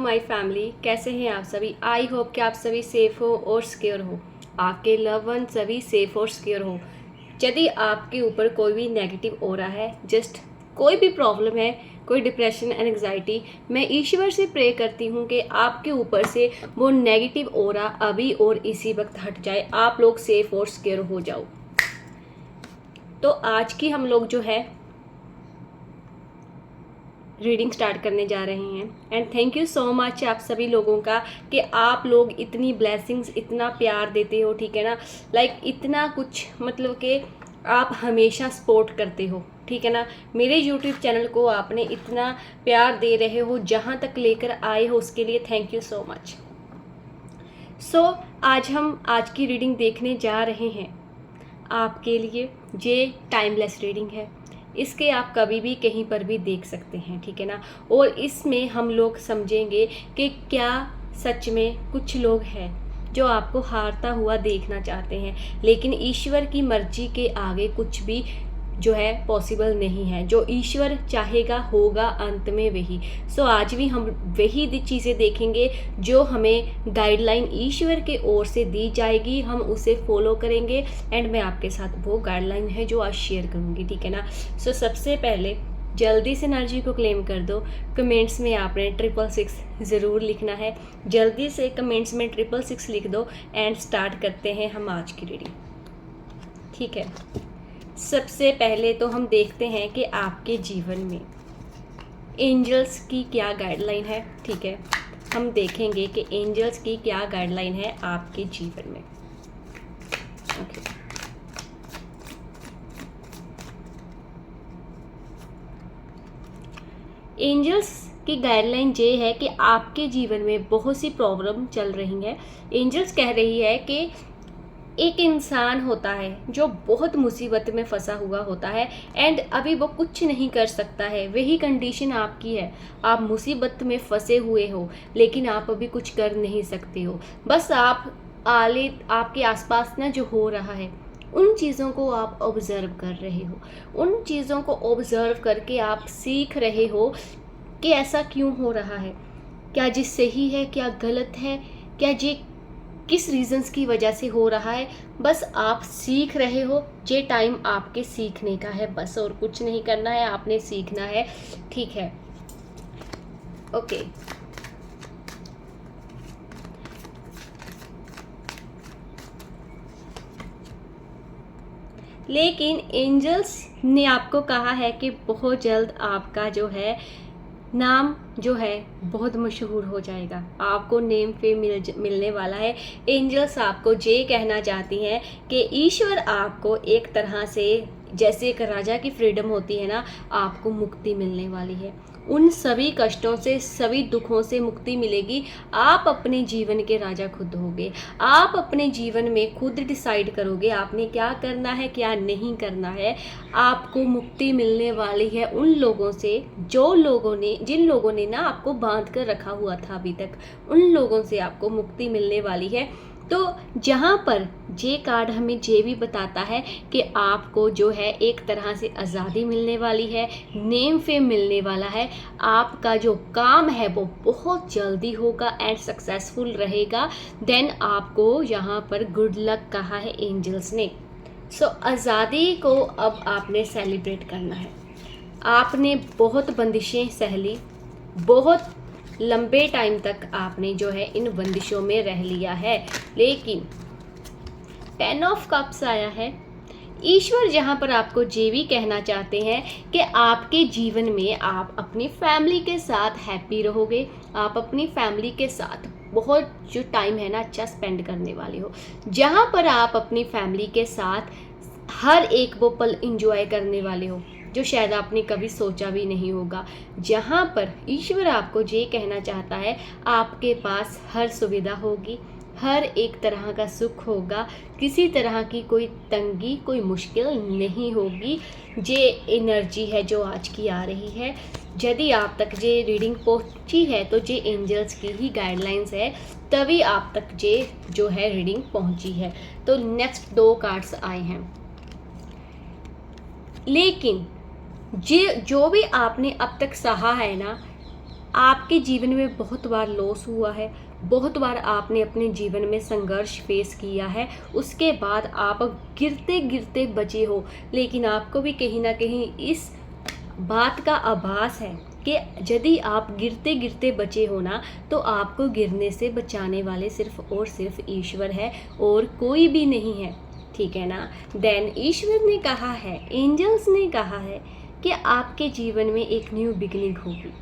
My family, कैसे हैं आप सभी। आई होप कि आप सभी सेफ़ हो और सिक्योर हो, आपके लव वन सभी सेफ़ और सिक्योर हो। यदि आपके ऊपर कोई भी नेगेटिव हो रहा है, जस्ट कोई भी प्रॉब्लम है, कोई डिप्रेशन एंग्जाइटी, मैं ईश्वर से प्रे करती हूँ कि आपके ऊपर से वो नेगेटिव ऑरा अभी और इसी वक्त हट जाए, आप लोग सेफ़ और सिक्योर हो जाओ। तो आज की हम लोग जो है रीडिंग स्टार्ट करने जा रहे हैं। And thank you so much आप सभी लोगों का कि आप लोग इतनी ब्लेसिंग्स, इतना प्यार देते हो, ठीक है ना। लाइक इतना कुछ, मतलब कि आप हमेशा सपोर्ट करते हो, ठीक है ना। मेरे यूट्यूब चैनल को आपने इतना प्यार दे रहे हो, जहाँ तक लेकर आए हो, उसके लिए थैंक यू सो मच। सो आज हम आज की रीडिंग देखने जा रहे हैं आपके लिए। ये टाइमलेस रीडिंग है, इसके आप कभी भी कहीं पर भी देख सकते हैं, ठीक है ना। और इसमें हम लोग समझेंगे कि क्या सच में कुछ लोग हैं जो आपको हारता हुआ देखना चाहते हैं, लेकिन ईश्वर की मर्जी के आगे कुछ भी जो है पॉसिबल नहीं है। जो ईश्वर चाहेगा होगा अंत में वही। सो आज भी हम वही चीज़ें देखेंगे जो हमें गाइडलाइन ईश्वर के ओर से दी जाएगी, हम उसे फॉलो करेंगे। एंड मैं आपके साथ वो गाइडलाइन है जो आज शेयर करूँगी, ठीक है ना। सो सबसे पहले जल्दी से एनर्जी को क्लेम कर दो। कमेंट्स में आपने 666 ज़रूर लिखना है। जल्दी से कमेंट्स में 666 लिख दो। एंड स्टार्ट करते हैं हम आज की रीडिंग, ठीक है। सबसे पहले तो हम देखते हैं कि आपके जीवन में एंजल्स की क्या गाइडलाइन है, ठीक है। हम देखेंगे कि एंजल्स की क्या गाइडलाइन है आपके जीवन में, ओके। एंजल्स की गाइडलाइन ये है कि आपके जीवन में बहुत सी प्रॉब्लम चल रही है। एंजल्स कह रही है कि एक इंसान होता है जो बहुत मुसीबत में फंसा हुआ होता है एंड अभी वो कुछ नहीं कर सकता है। वही कंडीशन आपकी है, आप मुसीबत में फंसे हुए हो लेकिन आप अभी कुछ कर नहीं सकते हो। बस आप आपके आसपास ना जो हो रहा है उन चीज़ों को आप ऑब्ज़र्व कर रहे हो। उन चीज़ों को ऑब्ज़र्व करके आप सीख रहे हो कि ऐसा क्यों हो रहा है, क्या जी सही है, क्या गलत है, क्या जी किस रीजंस की वजह से हो रहा है। बस आप सीख रहे हो। ये टाइम आपके सीखने का है, बस और कुछ नहीं करना है, आपने सीखना है, ठीक है, ओके। लेकिन एंजल्स ने आपको कहा है कि बहुत जल्द आपका जो है नाम जो है बहुत मशहूर हो जाएगा, आपको नेम फेम मिलने वाला है। एंजल्स आपको ये कहना चाहती हैं कि ईश्वर आपको एक तरह से, जैसे एक राजा की फ्रीडम होती है ना, आपको मुक्ति मिलने वाली है। उन सभी कष्टों से, सभी दुखों से मुक्ति मिलेगी। आप अपने जीवन के राजा खुद होगे। आप अपने जीवन में खुद डिसाइड करोगे आपने क्या करना है, क्या नहीं करना है। आपको मुक्ति मिलने वाली है उन लोगों से जिन लोगों ने ना आपको बांध कर रखा हुआ था अभी तक, उन लोगों से आपको मुक्ति मिलने वाली है। तो जहाँ पर ये कार्ड हमें ये भी बताता है कि आपको जो है एक तरह से आज़ादी मिलने वाली है, नेम फेम मिलने वाला है। आपका जो काम है वो बहुत जल्दी होगा एंड सक्सेसफुल रहेगा। देन आपको यहाँ पर गुड लक कहा है एंजल्स ने। सो आज़ादी को अब आपने सेलिब्रेट करना है। आपने बहुत बंदिशें सह ली, बहुत लंबे टाइम तक आपने जो है इन बंदिशों में रह लिया है, लेकिन 10 ऑफ कप्स आया है। ईश्वर जहाँ पर आपको ये भी कहना चाहते हैं कि आपके जीवन में आप अपनी फैमिली के साथ हैप्पी रहोगे। आप अपनी फैमिली के साथ बहुत जो टाइम है ना अच्छा स्पेंड करने वाले हो, जहाँ पर आप अपनी फैमिली के साथ हर एक वो पल इंजॉय करने वाले हो जो शायद आपने कभी सोचा भी नहीं होगा। जहाँ पर ईश्वर आपको ये कहना चाहता है आपके पास हर सुविधा होगी, हर एक तरह का सुख होगा, किसी तरह की कोई तंगी, कोई मुश्किल नहीं होगी। ये एनर्जी है जो आज की आ रही है। यदि आप तक ये रीडिंग पहुंची है तो ये एंजल्स की ही गाइडलाइंस है, तभी आप तक ये जो है रीडिंग पहुंची है। तो नेक्स्ट 2 कार्ड्स आए हैं। लेकिन जो भी आपने अब तक सहा है ना, आपके जीवन में बहुत बार लॉस हुआ है, बहुत बार आपने अपने जीवन में संघर्ष फेस किया है, उसके बाद आप गिरते गिरते बचे हो, लेकिन आपको भी कहीं ना कहीं इस बात का आभास है कि यदि आप गिरते गिरते बचे हो ना, तो आपको गिरने से बचाने वाले सिर्फ और सिर्फ ईश्वर है और कोई भी नहीं है, ठीक है ना। देन ईश्वर ने कहा है, एंजल्स ने कहा है कि आपके जीवन में एक न्यू बिगिनिंग होगी।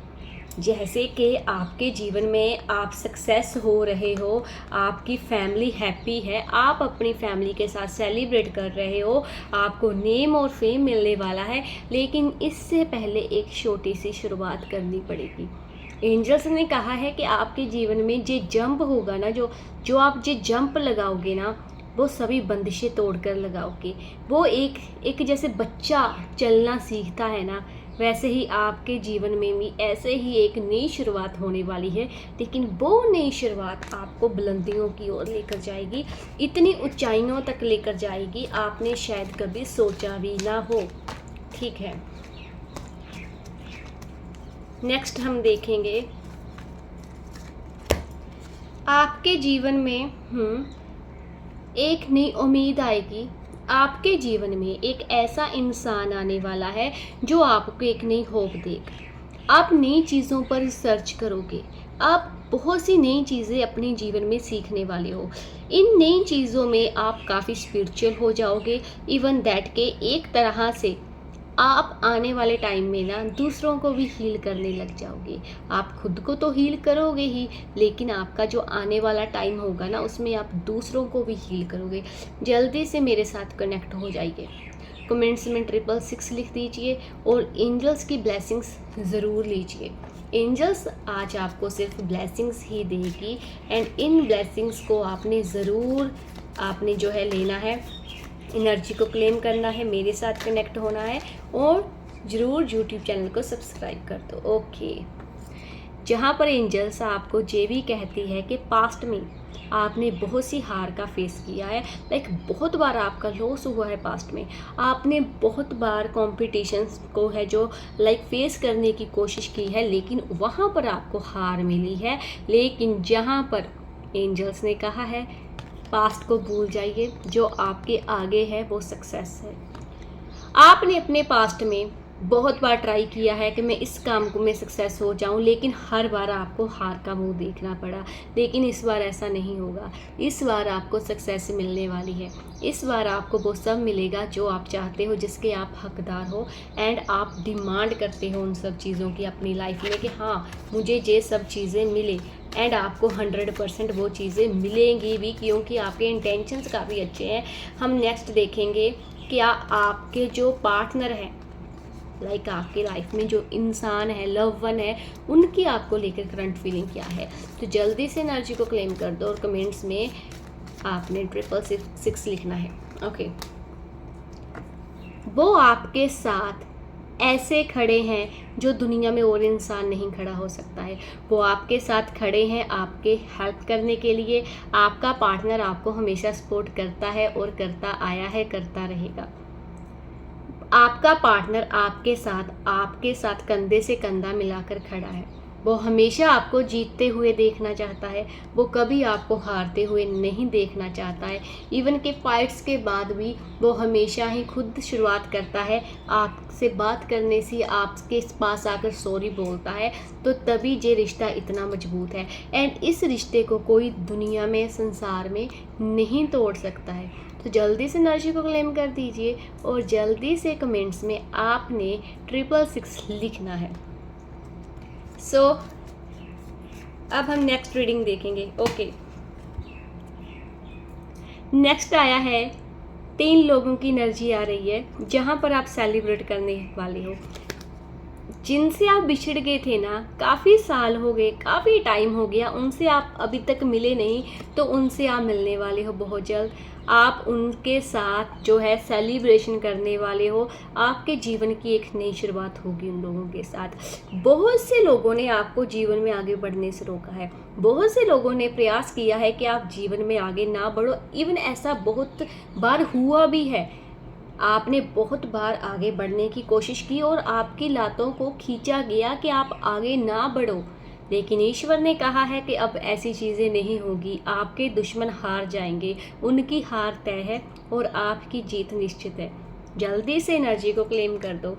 जैसे कि आपके जीवन में आप सक्सेस हो रहे हो, आपकी फैमिली हैप्पी है, आप अपनी फैमिली के साथ सेलिब्रेट कर रहे हो, आपको नेम और फेम मिलने वाला है, लेकिन इससे पहले एक छोटी सी शुरुआत करनी पड़ेगी। एंजल्स ने कहा है कि आपके जीवन में जो जंप होगा ना, जो आप जो जंप लगाओगे ना, वो सभी बंदिशें तोड़कर लगाओगे। वो एक जैसे बच्चा चलना सीखता है ना, वैसे ही आपके जीवन में भी ऐसे ही एक नई शुरुआत होने वाली है, लेकिन वो नई शुरुआत आपको बुलंदियों की ओर लेकर जाएगी, इतनी ऊंचाइयों तक लेकर जाएगी आपने शायद कभी सोचा भी ना हो, ठीक है। नेक्स्ट हम देखेंगे आपके जीवन में एक नई उम्मीद आएगी। आपके जीवन में एक ऐसा इंसान आने वाला है जो आपको एक नई होप देगा। आप नई चीज़ों पर रिसर्च करोगे, आप बहुत सी नई चीज़ें अपने जीवन में सीखने वाले हो। इन नई चीज़ों में आप काफ़ी स्पिरिचुअल हो जाओगे, इवन दैट के एक तरह से आप आने वाले टाइम में ना दूसरों को भी हील करने लग जाओगे। आप खुद को तो हील करोगे ही, लेकिन आपका जो आने वाला टाइम होगा ना, उसमें आप दूसरों को भी हील करोगे। जल्दी से मेरे साथ कनेक्ट हो जाइए। कमेंट्स में 666 लिख दीजिए और एंजल्स की ब्लेसिंग्स ज़रूर लीजिए। एंजल्स आज आपको सिर्फ ब्लेसिंग्स ही देगी, एंड इन ब्लेसिंग्स को आपने जो है लेना है, एनर्जी को क्लेम करना है, मेरे साथ कनेक्ट होना है और ज़रूर यूट्यूब चैनल को सब्सक्राइब कर दो। ओके, जहाँ पर एंजल्स आपको ये भी कहती है कि पास्ट में आपने बहुत सी हार का फेस किया है, लाइक बहुत बार आपका लॉस हुआ है पास्ट में, आपने बहुत बार कॉम्पिटिशन्स को है जो फेस करने की कोशिश की है, लेकिन वहाँ पर आपको हार मिली है। लेकिन जहाँ पर एंजल्स ने कहा है पास्ट को भूल जाइए, जो आपके आगे है वो सक्सेस है। आपने अपने पास्ट में बहुत बार ट्राई किया है कि मैं इस काम को मैं सक्सेस हो जाऊं, लेकिन हर बार आपको हार का मुंह देखना पड़ा। लेकिन इस बार ऐसा नहीं होगा, इस बार आपको सक्सेस मिलने वाली है। इस बार आपको वो सब मिलेगा जो आप चाहते हो, जिसके आप हकदार हो, एंड आप डिमांड करते हो उन सब चीज़ों की अपनी लाइफ में कि हाँ मुझे ये सब चीज़ें मिले, एंड आपको 100% वो चीज़ें मिलेंगी भी, क्योंकि आपके इंटेंशंस काफ़ी अच्छे हैं। हम नेक्स्ट देखेंगे क्या आपके जो पार्टनर है, लाइक आपके लाइफ में जो इंसान है, लव वन है, उनकी आपको लेकर करंट फीलिंग क्या है। तो जल्दी से एनर्जी को क्लेम कर दो और कमेंट्स में आपने 666 लिखना है। ओके, वो आपके साथ ऐसे खड़े हैं जो दुनिया में और इंसान नहीं खड़ा हो सकता है। वो आपके साथ खड़े हैं आपके हेल्प करने के लिए। आपका पार्टनर आपको हमेशा सपोर्ट करता है और करता आया है, करता रहेगा। आपका पार्टनर आपके साथ कंधे से कंधा मिलाकर खड़ा है। वो हमेशा आपको जीतते हुए देखना चाहता है, वो कभी आपको हारते हुए नहीं देखना चाहता है। इवन के फाइट्स के बाद भी वो हमेशा ही खुद शुरुआत करता है, आपसे बात करने से आपके पास आकर सॉरी बोलता है, तो तभी ये रिश्ता इतना मजबूत है। एंड इस रिश्ते को कोई दुनिया में, संसार में नहीं तोड़ सकता है। तो जल्दी से एनर्जी को क्लेम कर दीजिए और जल्दी से कमेंट्स में आपने 666 लिखना है। सो अब हम नेक्स्ट रीडिंग देखेंगे। ओके, नेक्स्ट आया है 3 लोगों की एनर्जी आ रही है, जहाँ पर आप सेलिब्रेट करने वाले हो। जिनसे आप बिछड़ गए थे ना, काफ़ी साल हो गए, काफ़ी टाइम हो गया, उनसे आप अभी तक मिले नहीं, तो उनसे आप मिलने वाले हो बहुत जल्द। आप उनके साथ जो है सेलिब्रेशन करने वाले हो। आपके जीवन की एक नई शुरुआत होगी उन लोगों के साथ। बहुत से लोगों ने आपको जीवन में आगे बढ़ने से रोका है, बहुत से लोगों ने प्रयास किया है कि आप जीवन में आगे ना बढ़ो। इवन ऐसा बहुत बार हुआ भी है, आपने बहुत बार आगे बढ़ने की कोशिश की और आपकी लातों को खींचा गया कि आप आगे ना बढ़ो, लेकिन ईश्वर ने कहा है कि अब ऐसी चीज़ें नहीं होगी, आपके दुश्मन हार जाएंगे, उनकी हार तय है और आपकी जीत निश्चित है। जल्दी से एनर्जी को क्लेम कर दो।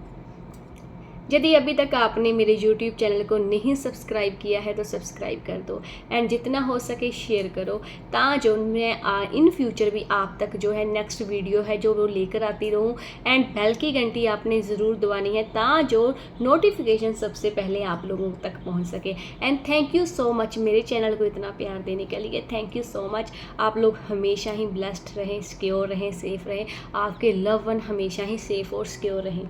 यदि अभी तक आपने मेरे YouTube चैनल को नहीं सब्सक्राइब किया है तो सब्सक्राइब कर दो एंड जितना हो सके शेयर करो, ता जो मैं इन फ्यूचर भी आप तक जो है नेक्स्ट वीडियो है जो वो लेकर आती रहूँ। एंड बेल की घंटी आपने ज़रूर दबानी है ता जो नोटिफिकेशन सबसे पहले आप लोगों तक पहुँच सके। And thank you so much मेरे चैनल को इतना प्यार देने के लिए, थैंक यू सो मच। आप लोग हमेशा ही ब्लेस्ड रहें, सिक्योर रहें, सेफ रहें, आपके लव वन हमेशा ही सेफ और सिक्योर रहें।